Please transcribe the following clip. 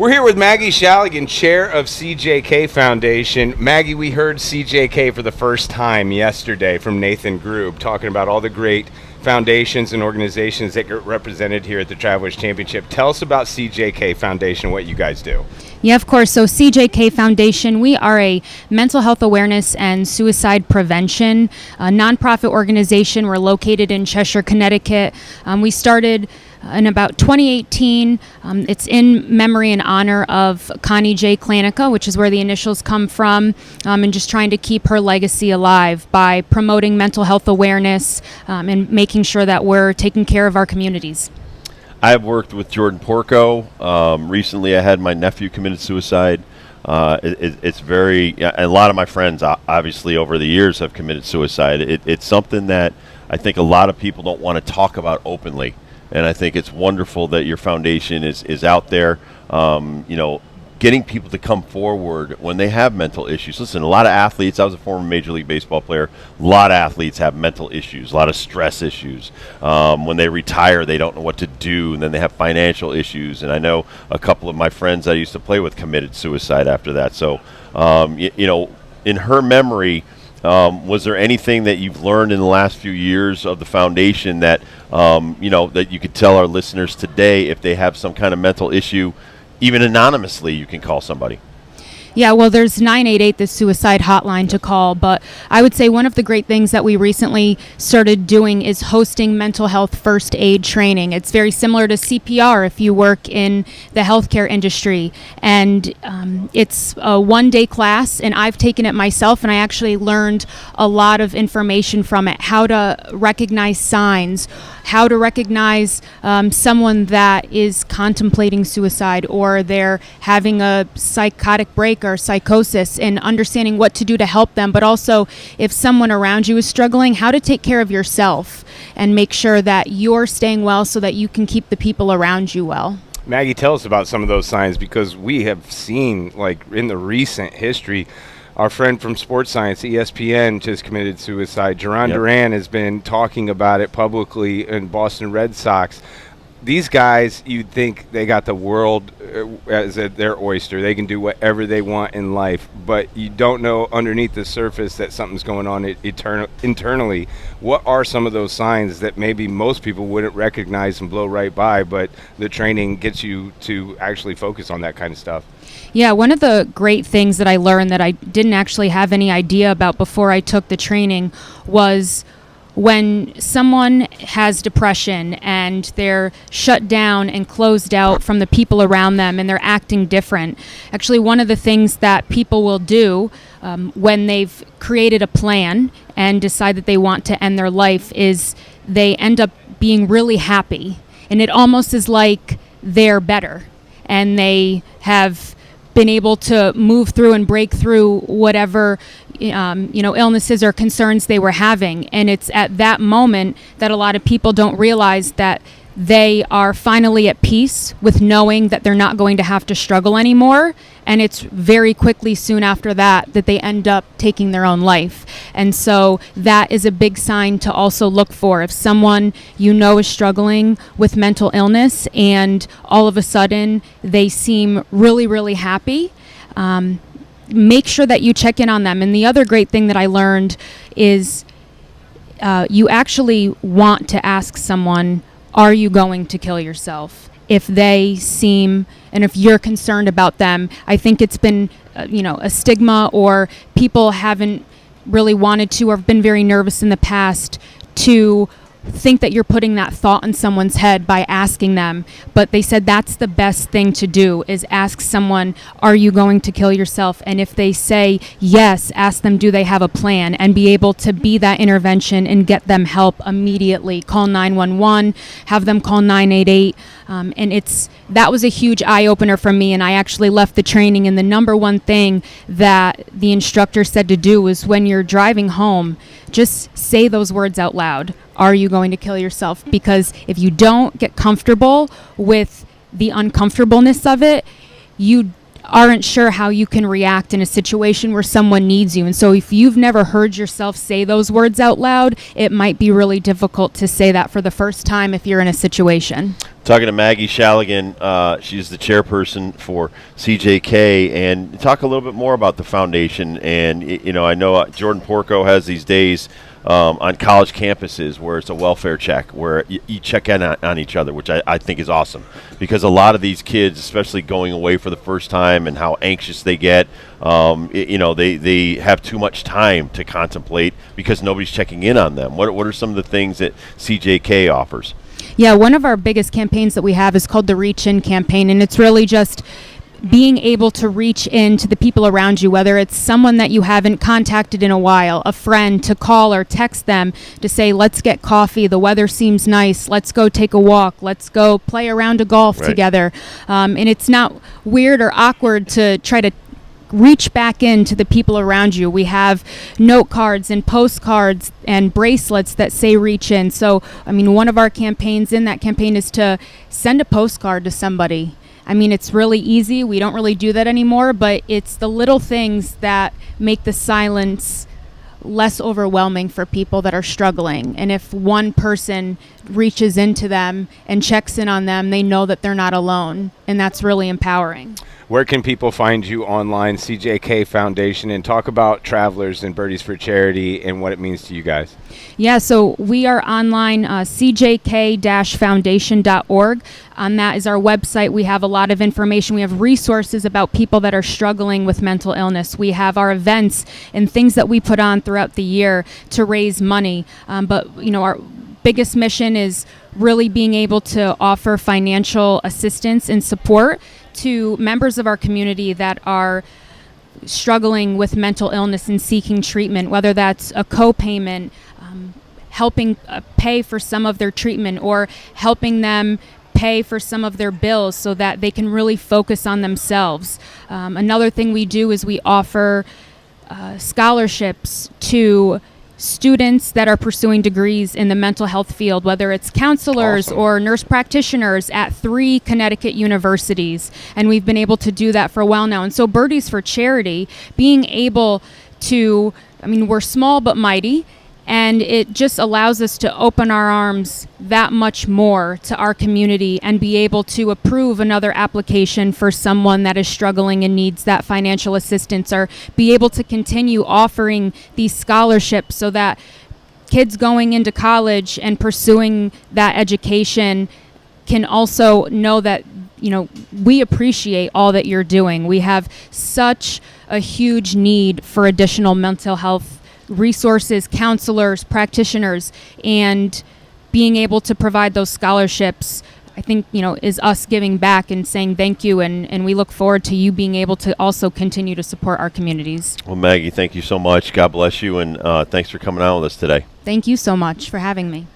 We're here with Maggie Shalagan, chair of CJK Foundation. Maggie, we heard CJK for the first time yesterday from Nathan Grube talking about all the great foundations and organizations that get represented here at the Travelers Championship. Tell us about CJK Foundation and what you guys do. Yeah, of course. So CJK Foundation, we are a mental health awareness and suicide prevention nonprofit organization. We're located in Cheshire, Connecticut. We started in about 2018. It's in memory and honor of Connie J. Klanica, which is where the initials come from, and just trying to keep her legacy alive by promoting mental health awareness and making sure that we're taking care of our communities. I've worked with Jordan Porco. Recently, I had my nephew committed suicide. It's very, and a lot of my friends, obviously, over the years have committed suicide. It's something that I think a lot of people don't want to talk about openly. And I think it's wonderful that your foundation is out there, getting people to come forward when they have mental issues. Listen, a lot of athletes, I was a former Major League Baseball player, a lot of athletes have mental issues, a lot of stress issues. When they retire, they don't know what to do, and then they have financial issues. And I know a couple of my friends I used to play with committed suicide after that. So, in her memory, was there anything that you've learned in the last few years of the foundation that, that you could tell our listeners today if they have some kind of mental issue? Even anonymously, you can call somebody. Yeah, well, there's 988, the suicide hotline to call, but I would say one of the great things that we recently started doing is hosting mental health first aid training. It's very similar to CPR if you work in the healthcare industry, and it's a one-day class, and I've taken it myself, and I actually learned a lot of information from it, how to recognize signs, how to recognize someone that is contemplating suicide or they're having a psychotic break or psychosis, and understanding what to do to help them, but also if someone around you is struggling, how to take care of yourself and make sure that you're staying well so that you can keep the people around you well. Maggie, tell us about some of those signs, because we have seen, like, in the recent history, our friend from Sports Science, ESPN, just committed suicide. Duran Duran has been talking about it publicly in Boston Red Sox. These guys, you'd think they got the world as their oyster. They can do whatever they want in life, but you don't know underneath the surface that something's going on internally. What are some of those signs that maybe most people wouldn't recognize and blow right by, but the training gets you to actually focus on that kind of stuff? Yeah, one of the great things that I learned that I didn't actually have any idea about before I took the training was when someone has depression and they're shut down and closed out from the people around them and they're acting different. Actually, one of the things that people will do when they've created a plan and decide that they want to end their life is they end up being really happy. And it almost is like they're better and they have been able to move through and break through whatever illnesses or concerns they were having. And it's at that moment that a lot of people don't realize that they are finally at peace with knowing that they're not going to have to struggle anymore. And it's very quickly soon after that they end up taking their own life. And so that is a big sign to also look for. If someone is struggling with mental illness and all of a sudden they seem really, really happy, make sure that you check in on them. And the other great thing that I learned is you actually want to ask someone, are you going to kill yourself? If they seem, and if you're concerned about them, I think it's been, a stigma, or people haven't really wanted to or have been very nervous in the past to think that you're putting that thought in someone's head by asking them. But they said that's the best thing to do, is ask someone, are you going to kill yourself? And if they say yes, ask them, do they have a plan? And be able to be that intervention and get them help immediately. Call 911, have them call 988. And that was a huge eye-opener for me, and I actually left the training, and the number one thing that the instructor said to do was when you're driving home, just say those words out loud. Are you going to kill yourself? Because if you don't get comfortable with the uncomfortableness of it, you aren't sure how you can react in a situation where someone needs you. And so if you've never heard yourself say those words out loud, it might be really difficult to say that for the first time if you're in a situation. Talking to Maggie Shalagan, she's the chairperson for CJK, and talk a little bit more about the foundation. And I know Jordan Porco has these days on college campuses where it's a welfare check, where you check in on each other, which I think is awesome, because a lot of these kids, especially going away for the first time and how anxious they get, they have too much time to contemplate because nobody's checking in on them. What are some of the things that CJK offers? Yeah, one of our biggest campaigns that we have is called the Reach In campaign, and it's really just being able to reach into the people around you, whether it's someone that you haven't contacted in a while, a friend, to call or text them to say, let's get coffee, the weather seems nice, let's go take a walk, let's go play a round of golf together. And it's not weird or awkward to try to reach back into the people around you. We have note cards and postcards and bracelets that say reach in. So, one of our campaigns in that campaign is to send a postcard to somebody. It's really easy. We don't really do that anymore, but it's the little things that make the silence less overwhelming for people that are struggling. And if one person reaches into them and checks in on them, they know that they're not alone, and that's really empowering. Where can people find you online, CJK Foundation, and talk about Travelers and Birdies for Charity and what it means to you guys? Yeah, so we are online, cjk-foundation.org. On that is our website. We have a lot of information. We have resources about people that are struggling with mental illness. We have our events and things that we put on throughout the year to raise money. But our biggest mission is really being able to offer financial assistance and support to members of our community that are struggling with mental illness and seeking treatment, whether that's a co-payment, helping pay for some of their treatment, or helping them pay for some of their bills so that they can really focus on themselves. Another thing we do is we offer scholarships to students that are pursuing degrees in the mental health field, whether it's counselors or nurse practitioners at 3 Connecticut universities. And we've been able to do that for a while now. And so Birdies for Charity, being able to, we're small but mighty, and it just allows us to open our arms that much more to our community and be able to approve another application for someone that is struggling and needs that financial assistance, or be able to continue offering these scholarships so that kids going into college and pursuing that education can also know that, we appreciate all that you're doing. We have such a huge need for additional mental health resources, counselors, practitioners, and being able to provide those scholarships, I think, is us giving back and saying thank you, and we look forward to you being able to also continue to support our communities. Well, Maggie, thank you so much. God bless you, and thanks for coming on with us today. Thank you so much for having me.